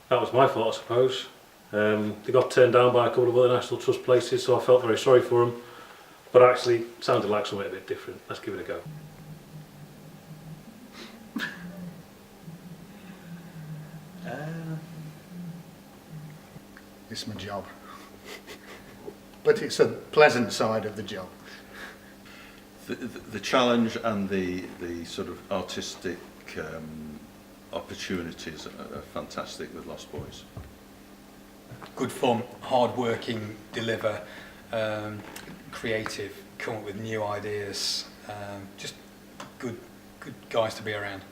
That was my fault, I suppose. They got turned down by a couple of other National Trust places, so I felt very sorry for them. But actually, it sounded like something a bit different. Let's give it a go. It's my job. But it's a pleasant side of the job. The challenge and the sort of artistic opportunities are fantastic with Lost Boys. Good fun, hard working, deliver, creative, come up with new ideas, just good guys to be around.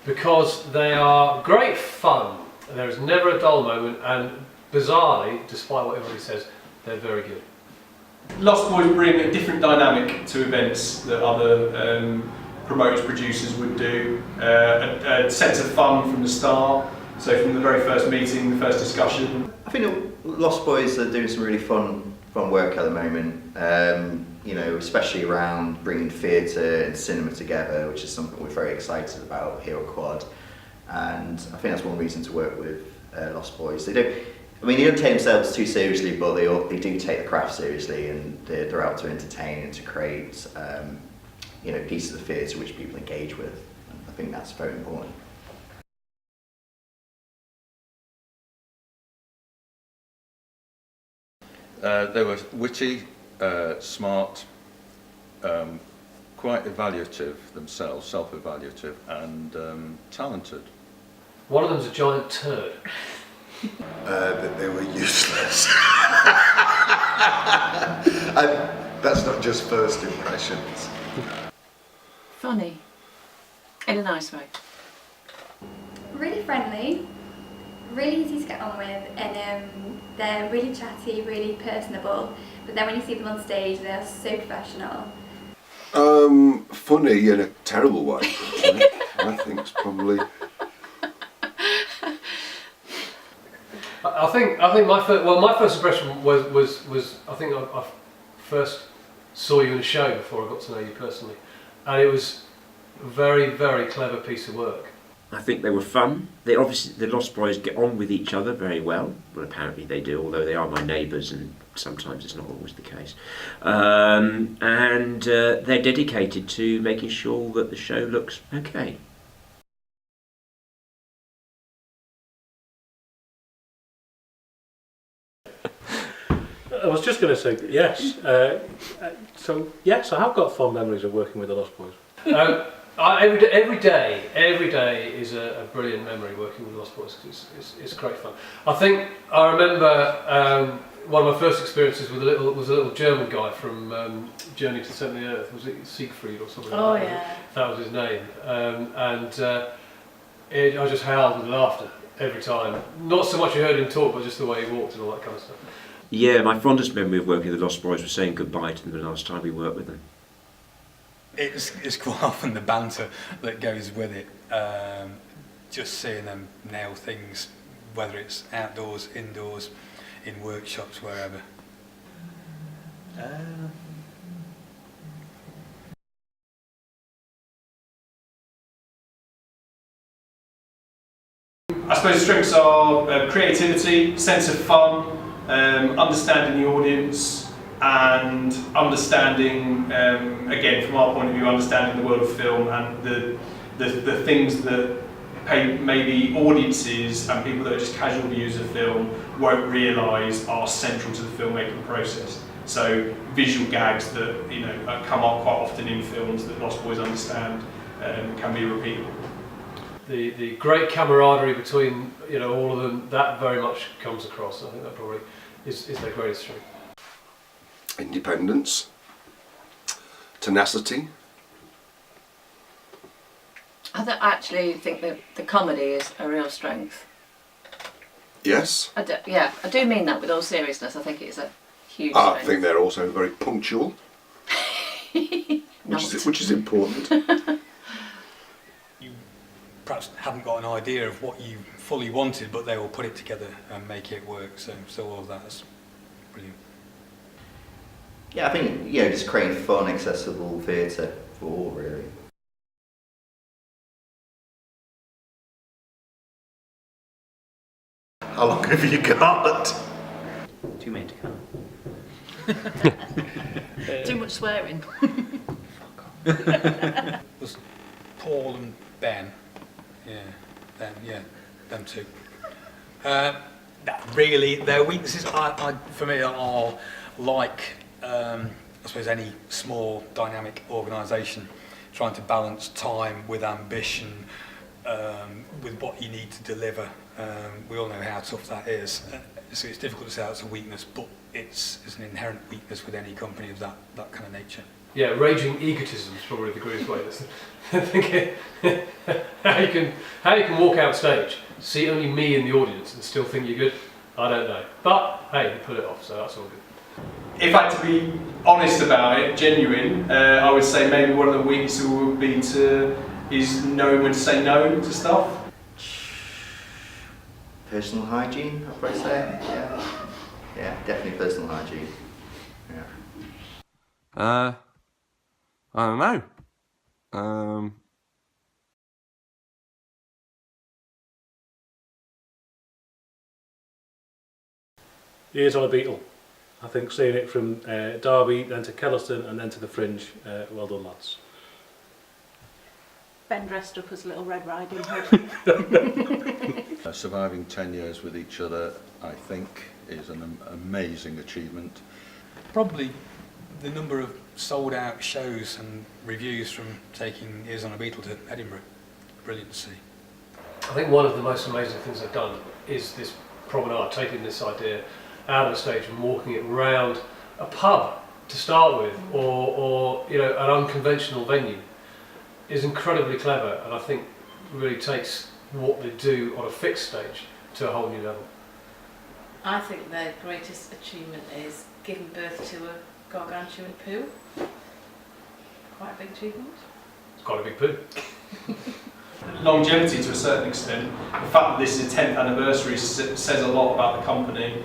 Because they are great fun, and there is never a dull moment, and bizarrely, despite what everybody says, they're very good. Lost Boys bring a different dynamic to events that other promoters, producers would do. A sense of fun from the start, so from the very first meeting, the first discussion. I think Lost Boys are doing some really fun work at the moment. You know, especially around bringing theatre and cinema together, which is something we're very excited about here at Quad. And I think that's one reason to work with Lost Boys. They don't take themselves too seriously, but they do take the craft seriously, and they're out to entertain and to create, you know, pieces of theatre which people engage with. And I think that's very important. They were witty, smart, quite evaluative themselves, self-evaluative, and talented. One of them's a giant turd. That they were useless. And that's not just first impressions. Funny, in a nice way. Really friendly, really easy to get on with, and they're really chatty, really personable. But then when you see them on stage, they're so professional. Funny in a terrible way. I think it's probably. I think my first impression was I think I first saw you in a show before I got to know you personally, and it was a very, very clever piece of work. I think they were fun. They obviously, the Lost Boys get on with each other very well. Well, apparently they do, although they are my neighbours, and sometimes it's not always the case. And they're dedicated to making sure that the show looks okay. I was just going to say yes. So yes, I have got fond memories of working with the Lost Boys. Every day is a brilliant memory working with the Lost Boys. It's great fun. I remember one of my first experiences with was a little German guy from Journey to the Centre of the Earth. Was it Siegfried or something? Oh, like that? yeah. That was his name. I just howled with laughter every time. Not so much I heard him talk, but just the way he walked and all that kind of stuff. Yeah, my fondest memory of working with the Lost Boys was saying goodbye to them the last time we worked with them. It's quite often the banter that goes with it. Just seeing them nail things, whether it's outdoors, indoors, in workshops, wherever. I suppose the strengths are creativity, sense of fun, understanding the audience, and understanding, again from our point of view, understanding the world of film and the things that maybe audiences and people that are just casual viewers of film won't realise are central to the filmmaking process. So visual gags that come up quite often in films that Lost Boys understand can be repeatable. The great camaraderie between all of them, that very much comes across. I think that probably is their greatest strength. Independence, tenacity. I actually think that the comedy is a real strength. Yes. I do mean that with all seriousness. I think it's a huge I strength. think they're also very punctual, which is important. You perhaps haven't got an idea of what you fully wanted, but they will put it together and make it work. So all of that's brilliant. Yeah, I think, just creating fun, accessible theatre for all, really. How long have you got? 2 men to come. Too much swearing. Was Paul and Ben. Them two. Really, their weaknesses, for me, are like, I suppose, any small dynamic organisation, trying to balance time with ambition, with what you need to deliver. We all know how tough that is. So it's difficult to say that's a weakness, but it's an inherent weakness with any company of that kind of nature. Yeah, raging egotism is probably the greatest way. Thinking how you can walk out stage, see only me in the audience, and still think you're good. I don't know, but hey, you pull it off, so that's all good. If I had to be honest about it, genuine, I would say maybe one of the weaknesses would be is knowing when to say no to stuff. Personal hygiene, I'd probably say. Yeah, definitely personal hygiene. Yeah. I don't know. Years on a Beetle. I think seeing it from Derby, then to Kellaston, and then to the Fringe. Well done, lads. Ben dressed up as Little Red Riding Hood. Surviving 10 years with each other, I think, is an amazing achievement. Probably the number of sold out shows and reviews from taking Years on a Beetle to Edinburgh. Brilliant to see. I think one of the most amazing things they've done is this promenade, taking this idea out of the stage and walking it around a pub to start with, or an unconventional venue, is incredibly clever, and I think really takes what they do on a fixed stage to a whole new level. I think their greatest achievement is giving birth to a gargantuan poo. Quite a big achievement. It's quite a big poo. Longevity to a certain extent. The fact that this is a 10th anniversary says a lot about the company.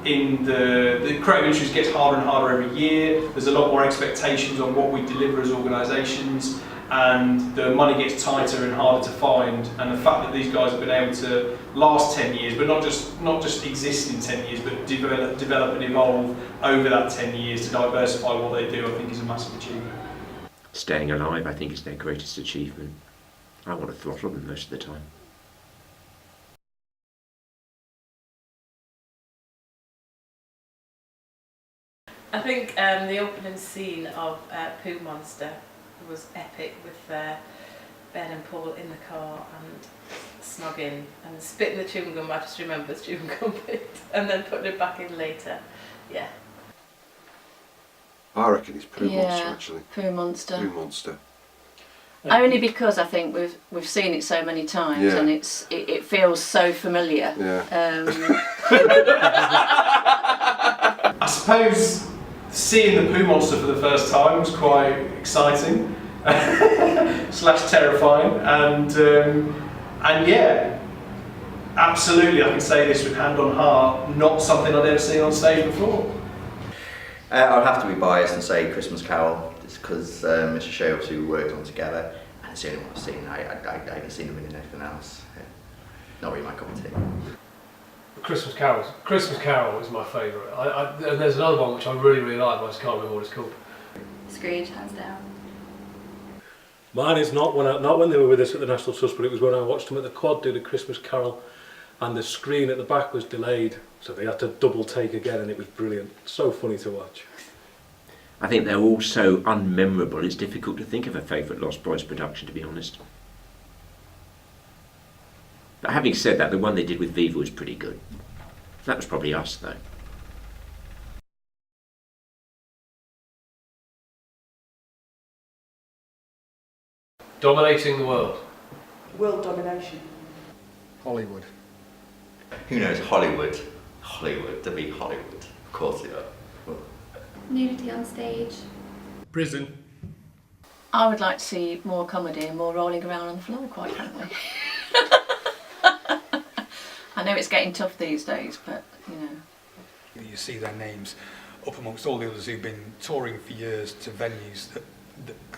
In the creative industry gets harder and harder every year. There's a lot more expectations on what we deliver as organisations, and the money gets tighter and harder to find. And the fact that these guys have been able to last 10 years, but not just exist in 10 years, but develop and evolve over that 10 years to diversify what they do, I think is a massive achievement. Staying alive, I think, is their greatest achievement. I want to throttle them most of the time. I think the opening scene of Pooh Monster was epic, with Ben and Paul in the car and snogging and spitting the chewing gum. I just remember the chewing gum bit, and then putting it back in later. Yeah. I reckon it's Pooh Monster, actually. Pooh Monster. Pooh Monster. Only because I think we've seen it so many times, and it feels so familiar. Yeah. I suppose seeing the Pooh Monster for the first time was quite exciting / terrifying, and yeah, absolutely, I can say this with hand on heart, not something I'd ever seen on stage before. I'd have to be biased and say Christmas Carol, just because it's a show obviously we worked on together, and it's the only one I've seen. I haven't seen them in anything else. Yeah. Not really my cup of tea. Christmas Carol is my favourite. And there's another one which I really, really like, but I just can't remember what it's called. Scrooge, hands down. Mine is not when they were with us at the National Trust, but it was when I watched them at the Quad do the Christmas Carol, and the screen at the back was delayed, so they had to double take again, and it was brilliant. So funny to watch. I think they're all so unmemorable, it's difficult to think of a favourite Lost Boys production, to be honest. But having said that, the one they did with Viva was pretty good. That was probably us, though. Dominating the world. World domination. Hollywood. Who knows? Hollywood. The big Hollywood. Of course they are. Nudity on stage. Prison. I would like to see more comedy and more rolling around on the floor, quite frankly. I know it's getting tough these days, but You see their names up amongst all the others who've been touring for years to venues that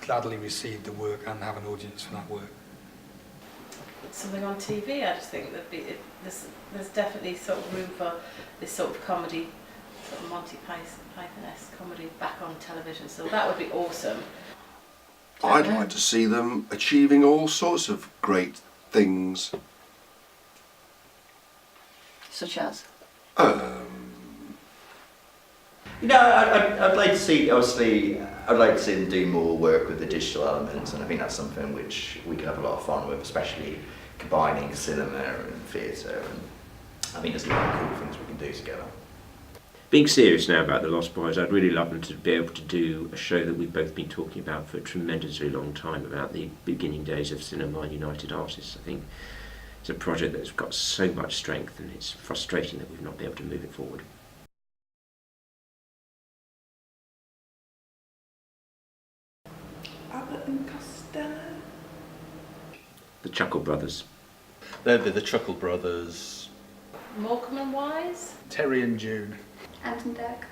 gladly receive the work and have an audience for that work. Something on TV, I just think there's definitely sort of room for this sort of comedy, sort of Monty Python-esque comedy back on television, so that would be awesome. I'd like to see them achieving all sorts of great things. Such as? You know, I'd like to see, obviously, I'd like to see them do more work with the digital elements, and I think that's something which we can have a lot of fun with, especially combining cinema and theatre, and I think there's a lot of cool things we can do together. Being serious now about the Lost Boys, I'd really love them to be able to do a show that we've both been talking about for a tremendously long time, about the beginning days of Cinema United Artists. I think it's a project that's got so much strength, and it's frustrating that we've not been able to move it forward. Abbott and Costello. The Chuckle Brothers. There'd be the Chuckle Brothers. Morecambe and Wise? Terry and June. Ant and Dec.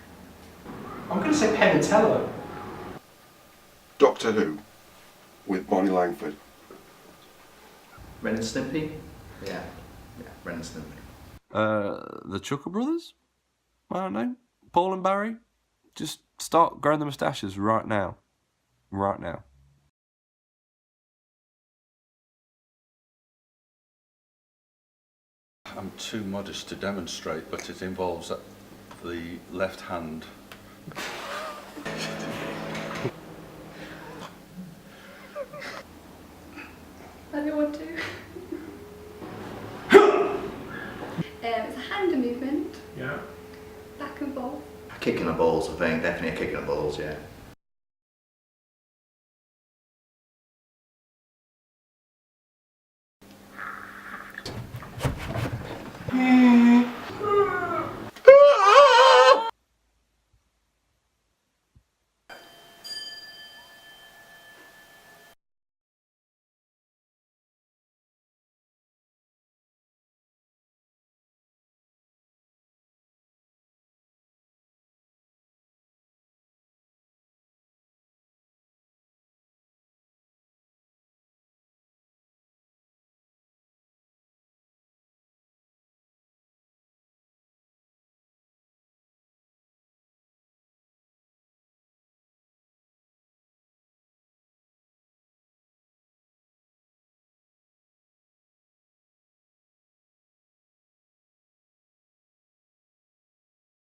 I'm going to say Penn and Teller. Doctor Who with Bonnie Langford. Ren and Stimpy? Yeah, Ren and Stimpy. The Chuckle Brothers? I don't know. Paul and Barry? Just start growing the moustaches right now. Right now. I'm too modest to demonstrate, but it involves the left hand. I don't want to. It's a hand movement. Yeah. Back and forth. Kicking the balls, I think, definitely a kicking the balls, yeah. Hmm.